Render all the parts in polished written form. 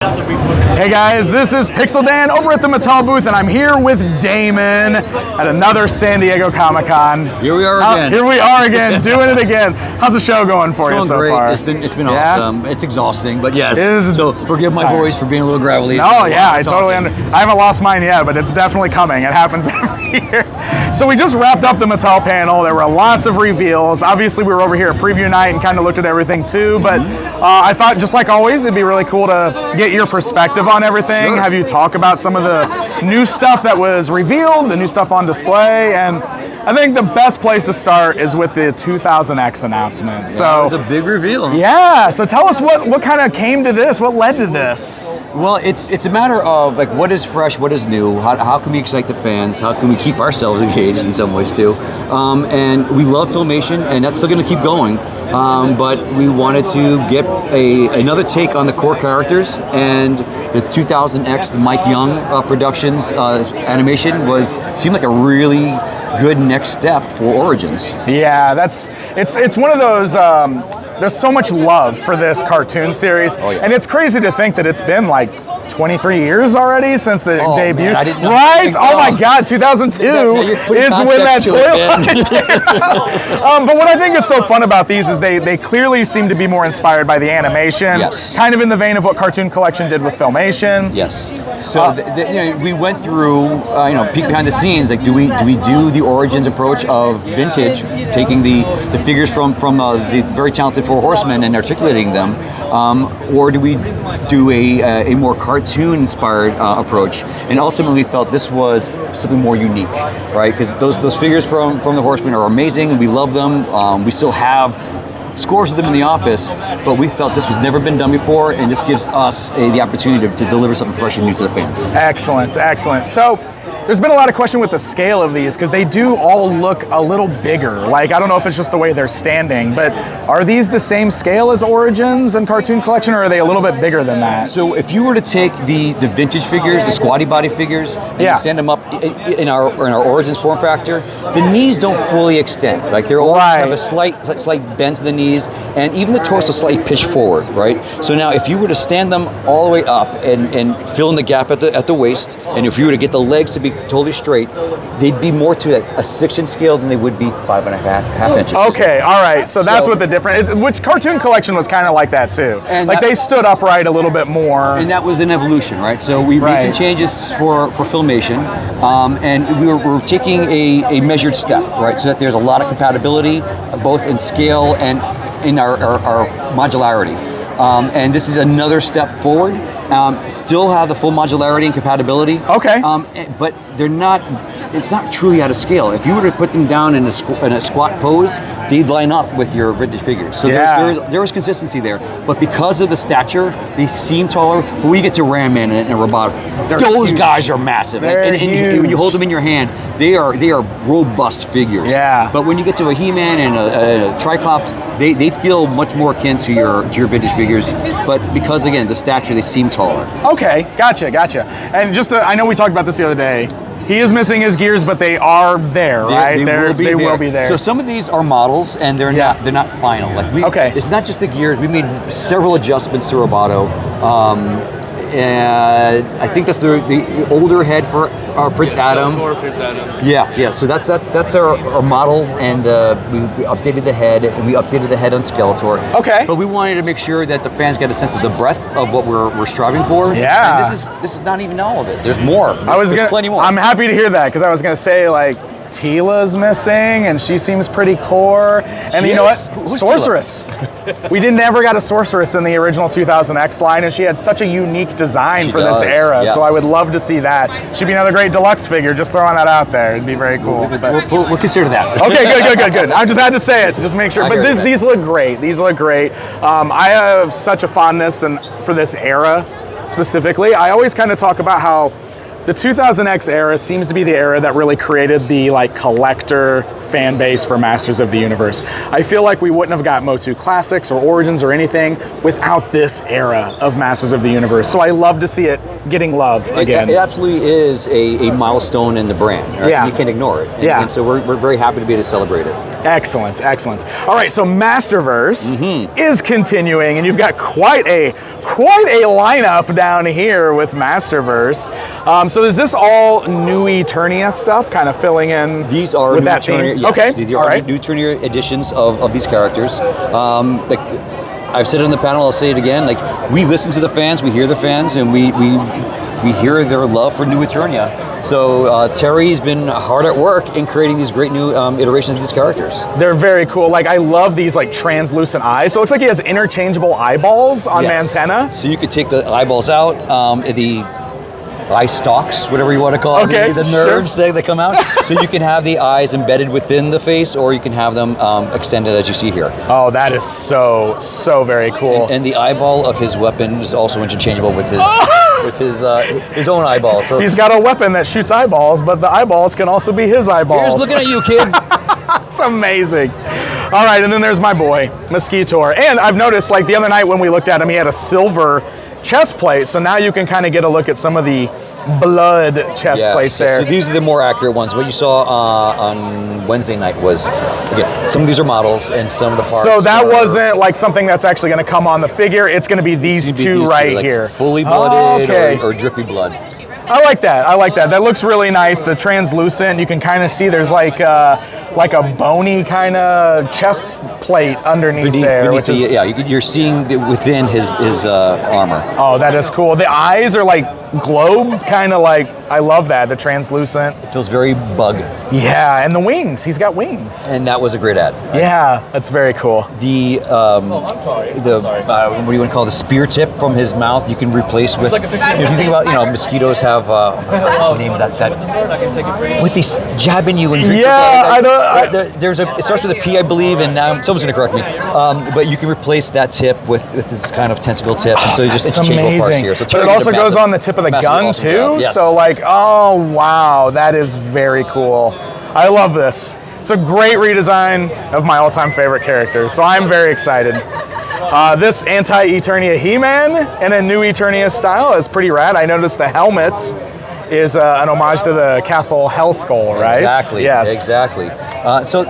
Hey guys, this is Pixel Dan over at the Mattel booth, and I'm here with Damon at another San Diego Comic-Con. Here we are again. Here we are again, doing it again. How's the show going for you so great. far? It's been awesome. It's exhausting, but yes. So forgive my voice for being a little gravelly. Oh yeah, I totally understand. I haven't lost mine yet, but it's definitely coming. It happens every year. So we just wrapped up the Mattel panel. There were lots of reveals. Obviously, we were over here at preview night and kind of looked at everything too. But I thought, just like always, it'd be really cool to get your perspective on everything. Sure. Have you talk about some of the new stuff that was revealed, the new stuff on display, and I think the best place to start is with the 2000X announcement. So it was a big reveal. Yeah. So tell us what kind of came to this. What led to this? Well, it's a matter of like what is fresh, what is new. How can we excite the fans? How can we keep ourselves engaged in some ways too? And we love Filmation, and that's still going to keep going. But we wanted to get another take on the core characters, and the 2000X, the Mike Young Productions animation seemed like a really good next step for Origins. Yeah, it's one of those. There's so much love for this cartoon series, and it's crazy to think that it's been like 23 years already since the debut. Man, I didn't know. Right? Oh my God, 2002 is when that toy came. But what I think is so fun about these is they clearly seem to be more inspired by the animation, kind of in the vein of what Cartoon Collection did with Filmation. Yes. So we went through, peek behind the scenes. Like, do we do the Origins approach of vintage, taking the figures from the very talented Four Horsemen and articulating them, or do we do a more cartoon-inspired approach? And ultimately, we felt this was something more unique, right? Because those figures from the Horsemen are amazing, and we love them. We still have scores of them in the office, but we felt this was never been done before, and this gives us the opportunity to deliver something fresh and new to the fans. Excellent, excellent. So there's been a lot of question with the scale of these, because they do all look a little bigger. Like, I don't know if it's just the way they're standing, but are these the same scale as Origins and Cartoon Collection, or are they a little bit bigger than that? So if you were to take the vintage figures, the squatty body figures, and you stand them up in our Origins form factor, the knees don't fully extend. Like, they always have a slight bend to the knees, and even the torso slightly pitched forward, right? So now if you were to stand them all the way up and fill in the gap at the waist, and if you were to get the legs to be totally straight, they'd be more to a 6-inch scale than they would be 5.5 inches. Okay, all right. So that's what the difference. Which Cartoon Collection was kind of like that too. And like they stood upright a little bit more. And that was an evolution, right? So we made some changes for Filmation, and we were taking a measured step, right? So that there's a lot of compatibility, both in scale and in our modularity. And this is another step forward. Still have the full modularity and compatibility. Okay. But it's not truly out of scale. If you were to put them down in a squat pose, they'd line up with your vintage figures. So there was consistency there. But because of the stature, they seem taller. But when you get to Ram Man and Roboto, those guys are massive. And when you hold them in your hand, they are robust figures. Yeah. But when you get to a He-Man and a Triclops, they feel much more akin to your vintage figures. But because, again, the stature, they seem taller. Okay, gotcha. And I know we talked about this the other day. He is missing his gears, but they are there, right? They will be there. So some of these are models, and they're not final. Like it's not just the gears. We made several adjustments to Roboto. And I think that's the older head for our Prince Adam. Yeah. So that's our model, and we updated the head, and we updated the head on Skeletor. Okay. But we wanted to make sure that the fans got a sense of the breadth of what we're striving for. Yeah. And this is not even all of it. There's more. There's plenty more. I'm happy to hear that, because I was gonna say, like, Teela's missing, and she seems pretty core. And you know what? Sorceress. We never got a Sorceress in the original 2000X line, and she had such a unique design for this era. So I would love to see that. She'd be another great deluxe figure. Just throwing that out there. It'd be very cool. We'll consider that. Okay, good. I just had to say it. Just make sure. But these look great. I have such a fondness for this era specifically. I always kind of talk about how the 2000X era seems to be the era that really created the collector fan base for Masters of the Universe. I feel like we wouldn't have got MOTU Classics or Origins or anything without this era of Masters of the Universe. So I love to see it getting love again. It absolutely is a milestone in the brand. Right? You can't ignore it. And so we're very happy to be able to celebrate it. Excellent, excellent. All right, so Masterverse is continuing, and you've got quite a lineup down here with Masterverse. So is this all New Eternia stuff, kind of filling in? These are with New that Eternia. theme? Yes, Okay, these are New Eternia editions of these characters. Like I've said it on the panel, I'll say it again. Like we listen to the fans, we hear the fans, and we hear their love for New Eternia. So Terry's been hard at work in creating these great new iterations of these characters. They're very cool. Like I love these like translucent eyes. So it looks like he has interchangeable eyeballs on Mantenna. So you could take the eyeballs out, the eye stalks, whatever you want to call it, the nerves that come out. So you can have the eyes embedded within the face, or you can have them extended as you see here. Oh, that is so very cool. And the eyeball of his weapon is also interchangeable with his his own eyeball. So he's got a weapon that shoots eyeballs, but the eyeballs can also be his eyeballs. Here's looking at you, kid. It's amazing. All right, and then there's my boy, Mosquitor. And I've noticed, like the other night when we looked at him, he had a silver chest plate. So now you can kind of get a look at some of the blood chest plates there. So these are the more accurate ones. What you saw on Wednesday night was, again, some of these are models and some of the parts. So that wasn't like something that's actually going to come on the figure. It's going to be these two right here. Fully blooded or drippy blood. I like that. I like that. That looks really nice. The translucent, you can kind of see there's like a bony kind of chest plate underneath there. Which is, you're seeing within his armor. Oh, that is cool. The eyes are like globe, kind of like, I love that, the translucent. It feels very bug. Yeah, and the wings. He's got wings. And that was a great ad. Right? Yeah, that's very cool. The what do you want to call the spear tip from his mouth? You can replace with. If you think about, mosquitoes have. What's the name of that? With these jabbing you and drinking. Yeah, I know. It starts with a P, I believe, and now someone's going to correct me. But you can replace that tip with this kind of tentacle tip, and so you just interchangeable parts here. So but it also goes on the tip of the gun too. Yes. So like, oh wow, that is very cool. I love this. It's a great redesign of my all-time favorite character. So I'm very excited. This Anti-Eternia He-Man in a New Eternia style is pretty rad. I noticed the helmets is an homage to the Castle Hellskull, right? Exactly. Yes. Exactly. So,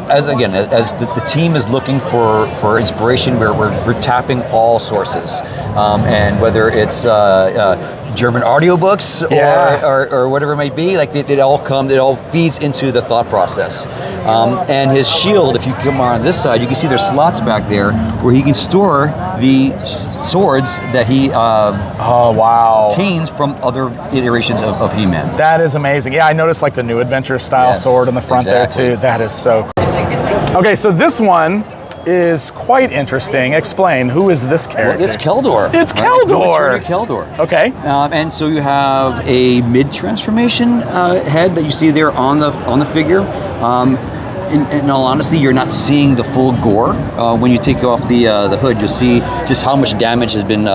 as the team is looking for inspiration, we're tapping all sources, and whether it's German audiobooks or whatever it might be, like it all feeds into the thought process. And his shield, if you come on this side, you can see there's slots back there where he can store the swords that he obtains from other iterations of He-Man. That is amazing. Yeah, I noticed like the New Adventure style sword in the front there too. That is so cool. Okay, so this one is quite interesting. Explain, who is this character? Well, it's Keldor. It's Keldor. Keldor. Okay. And so you have a mid-transformation head that you see there on the figure. In all honesty, you're not seeing the full gore. When you take off the hood, you'll see just how much damage has been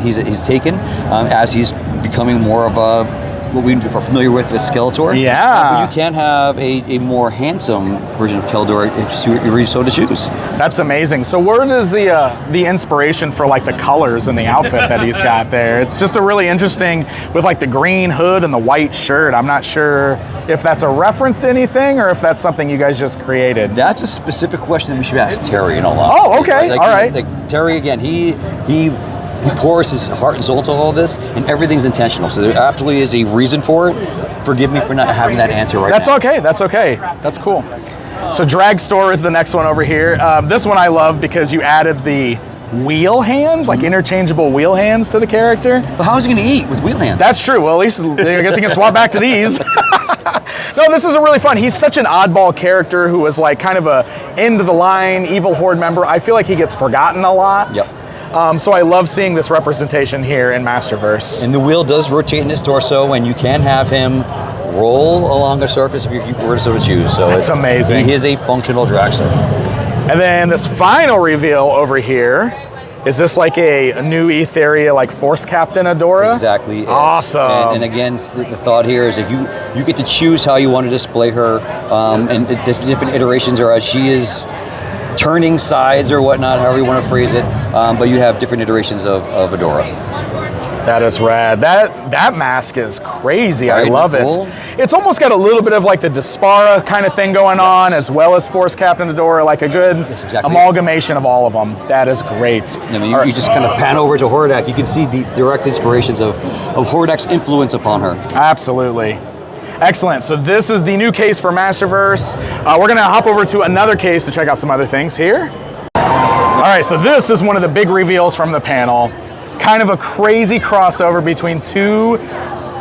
he's taken as he's becoming more of a what we are familiar with as Skeletor. Yeah. But you can have a more handsome version of Keldor if you were so to choose. That's amazing. So where does the inspiration for like the colors and the outfit that he's got there? It's just a really interesting with like the green hood and the white shirt. I'm not sure if that's a reference to anything or if that's something you guys just created. That's a specific question that we should ask Terry in all honesty. Oh, okay. All right. Like Terry, again, he pours his heart and soul to all this, and everything's intentional. So there absolutely is a reason for it. Forgive me for not having that answer right now. That's okay. That's okay. That's cool. So Drag Store is the next one over here. This one I love because you added the wheel hands, like interchangeable wheel hands to the character. But how is he going to eat with wheel hands? That's true. Well, at least I guess he can swap back to these. No, this is a really fun. He's such an oddball character who was like kind of a end of the line evil horde member. I feel like he gets forgotten a lot. Yep. So I love seeing this representation here in Masterverse. And the wheel does rotate in his torso, and you can have him roll along a surface if you were so to choose. So it's amazing. He is a functional dragster. And then this final reveal over here, is this like a new Etheria like Force Captain Adora? That's exactly. Awesome. And again, the thought here is that you get to choose how you want to display her, and different iterations are as she is turning sides or whatnot, however you want to phrase it, but you have different iterations of Adora. That is rad. That mask is crazy. Right? I love cool? it. It's almost got a little bit of like the Dispara kind of thing going on, as well as Force Captain Adora, like a good amalgamation of all of them. That is great. I mean, you just kind of pan over to Hordak. You can see the direct inspirations of Hordak's influence upon her. Absolutely. Excellent. So this is the new case for Masterverse. We're going to hop over to another case to check out some other things here. All right, so this is one of the big reveals from the panel. Kind of a crazy crossover between two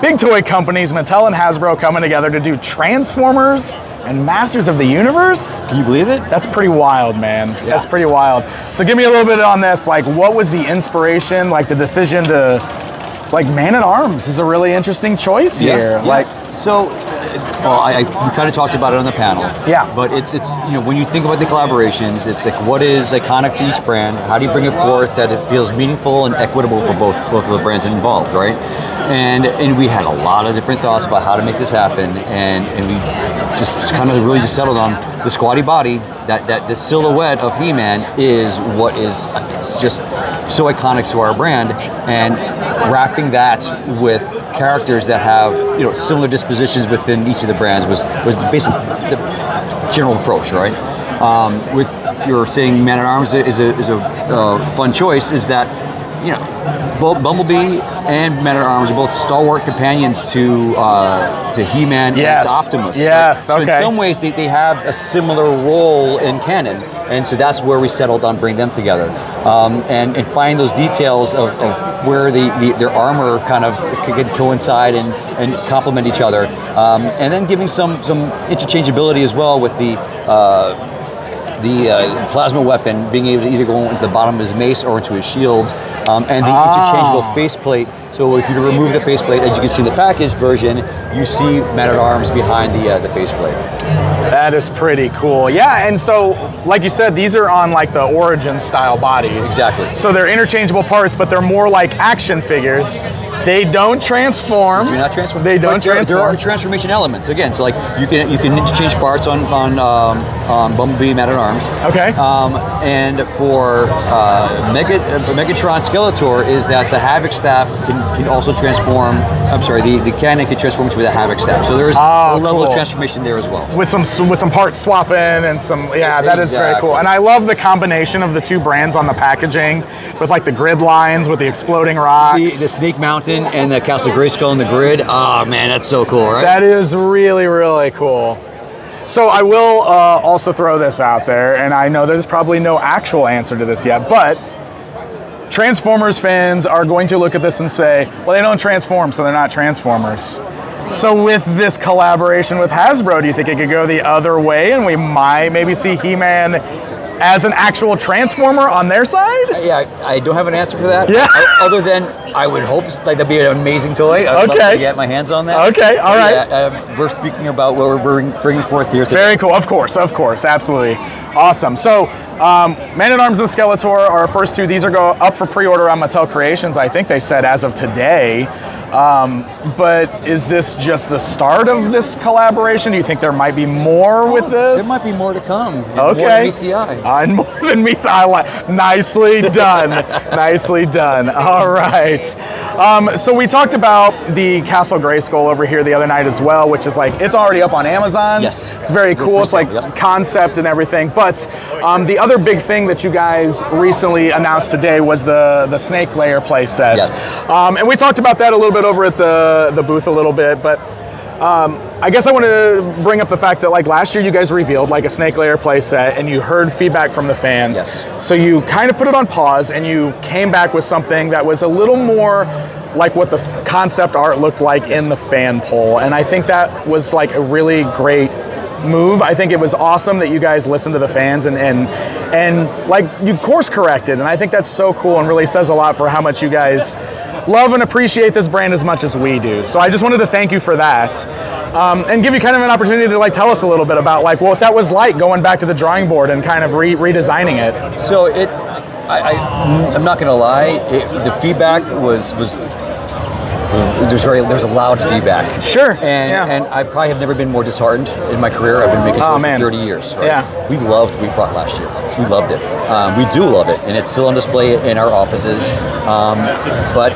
big toy companies, Mattel and Hasbro, coming together to do Transformers and Masters of the Universe. Can you believe it? That's pretty wild, man. Yeah. That's pretty wild. So give me a little bit on this. Like, what was the inspiration, like the decision to, like, Man-at-Arms is a really interesting choice here. Yeah. Like, so, well, we kind of talked about it on the panel. Yeah. But it's you know, when you think about the collaborations, it's like what is iconic to each brand? How do you bring it forth that it feels meaningful and equitable for both of the brands involved, right? And we had a lot of different thoughts about how to make this happen, and we just kind of really just settled on the squatty body. That the silhouette of He-Man is what is just so iconic to our brand, and wrapping that with characters that have, you know, similar dispositions within each of the brands was the general approach, right? With you're saying Man-at-Arms is a fun choice, is that, you know, both Bumblebee and Man-at-Arms are both stalwart companions to He-Man and to Optimus. Yes, right? So in some ways they have a similar role in canon, and so that's where we settled on bringing them together, and find those details of where their armor kind of could coincide and complement each other, and then giving some interchangeability as well with the plasma weapon being able to either go into the bottom of his mace or into his shield, and the interchangeable faceplate. So if you remove the faceplate, as you can see in the packaged version, you see Man-at-Arms behind the faceplate. That is pretty cool. Yeah, and so, like you said, these are on like the Origins style bodies. Exactly. So they're interchangeable parts, but they're more like action figures. They don't transform. They do not transform. They don't transform. There are transformation elements. Again, so like you can interchange parts on Bumblebee Man-at-Arms. Okay. And for Megatron Skeletor is that the Havoc Staff can also transform. I'm sorry, the cannon can transform into the Havoc Staff. So there's a level of transformation there as well. With some parts swapping and some, that is very cool. And I love the combination of the two brands on the packaging with like the grid lines with the exploding rocks. The Snake Mountain and the Castle Grayskull on the grid. Oh man, that's so cool, right? That is really, really cool. So I will also throw this out there, and I know there's probably no actual answer to this yet, but Transformers fans are going to look at this and say, well, they don't transform, so they're not Transformers. So with this collaboration with Hasbro, do you think it could go the other way and we might maybe see He-Man as an actual Transformer on their side? Yeah, I don't have an answer for that. Yeah. Other than I would hope like that'd be an amazing toy. I'd love to get my hands on that. Okay, all right. Yeah, we're speaking about what we're bringing forth here today. Very cool. Of course, absolutely. Awesome. So Man-at-Arms and Skeletor are our first two. These are up for pre-order on Mattel Creations, I think they said, as of today. But is this just the start of this collaboration? Do you think there might be more with this? There might be more to come. Okay. More than meets the eye. More than meets the eye. Nicely done. Nicely done. All right. So we talked about the Castle Grayskull over here the other night as well, which is like, it's already up on Amazon. Yes. It's very cool. It's like concept and everything. But the other big thing that you guys recently announced today was the Snake Lair playset. Yes. And we talked about that a little bit over at the booth a little bit, but I guess I want to bring up the fact that like last year you guys revealed like a Snake Lair playset and you heard feedback from the fans. Yes. So you kind of put it on pause and you came back with something that was a little more like what the concept art looked like in the fan poll. And I think that was like a really great move. I think it was awesome that you guys listened to the fans and like you course corrected. And I think that's so cool and really says a lot for how much you guys love and appreciate this brand as much as we do. So I just wanted to thank you for that, and give you kind of an opportunity to like tell us a little bit about like what that was like going back to the drawing board and kind of redesigning it. So I'm not gonna lie, the feedback was there's a loud feedback. Sure. And I probably have never been more disheartened in my career. I've been making toys for 30 years. Right? Yeah. We loved what we brought last year. We loved it. We do love it, and it's still on display in our offices. But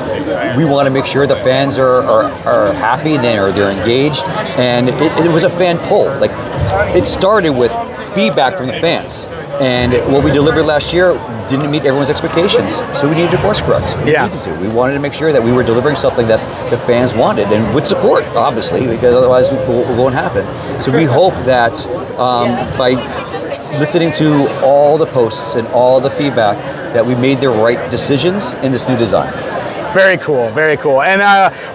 we want to make sure the fans are happy, they're engaged, and it was a fan pull. Like, it started with feedback from the fans. And what we delivered last year didn't meet everyone's expectations, so we needed to course correct. We wanted to make sure that we were delivering something that the fans wanted and would support, obviously, because otherwise it won't happen. So we hope that by listening to all the posts and all the feedback, that we made the right decisions in this new design. Very cool, very cool. And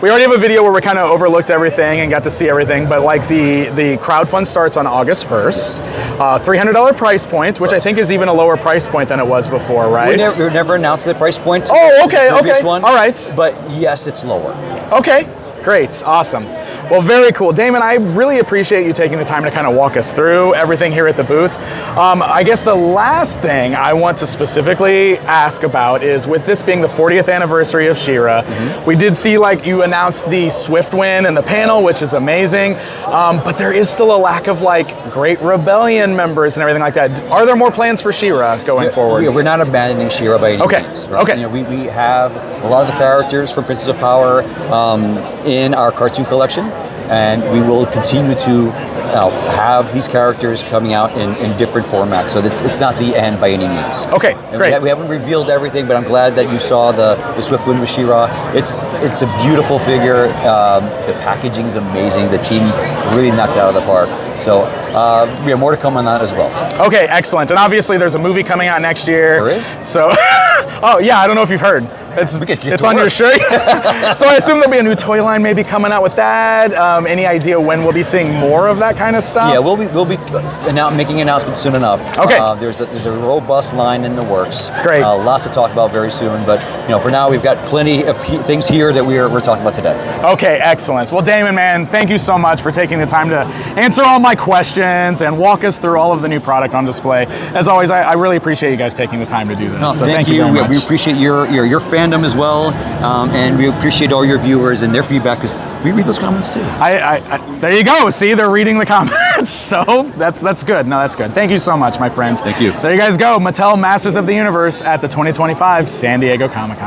we already have a video where we kind of overlooked everything and got to see everything, but like the crowdfund starts on August 1st. $300 price point, which I think is even a lower price point than it was before, right? We never announced the price point. Oh, okay, okay. One, all right. But yes, it's lower. Okay, great, awesome. Well, very cool. Damon, I really appreciate you taking the time to kind of walk us through everything here at the booth. I guess the last thing I want to specifically ask about is, with this being the 40th anniversary of She-Ra, we did see, like, you announced the Swift win and the panel, which is amazing, but there is still a lack of, like, Great Rebellion members and everything like that. Are there more plans for She-Ra going forward? We're not abandoning She-Ra by any means. Right? Okay. You know, we have a lot of the characters from Princess of Power in our cartoon collection, and we will continue to have these characters coming out in different formats. So it's not the end by any means. Okay, great. We haven't revealed everything, but I'm glad that you saw the Swift Wind with She-Ra. It's a beautiful figure. The packaging is amazing. The team really knocked it out of the park. So we have more to come on that as well. Okay, excellent. And obviously there's a movie coming out next year. There is? So, oh yeah, I don't know if you've heard. It's on your shirt. So I assume there'll be a new toy line maybe coming out with that. Any idea when we'll be seeing more of that kind of stuff? Yeah, we'll be making announcements soon enough. Okay. There's a robust line in the works. Great. Lots to talk about very soon, but for now we've got plenty of things here that we're talking about today. Okay, excellent. Well, Damon, man, thank you so much for taking the time to answer all my questions and walk us through all of the new product on display. As always, I really appreciate you guys taking the time to do this. No, so thank you very much. We appreciate your fandom as well, and we appreciate all your viewers and their feedback, because we read those comments too. There you go. See, they're reading the comments. So that's good. No, that's good. Thank you so much, my friend. Thank you. There you guys go. Mattel Masters of the Universe at the 2025 San Diego Comic-Con.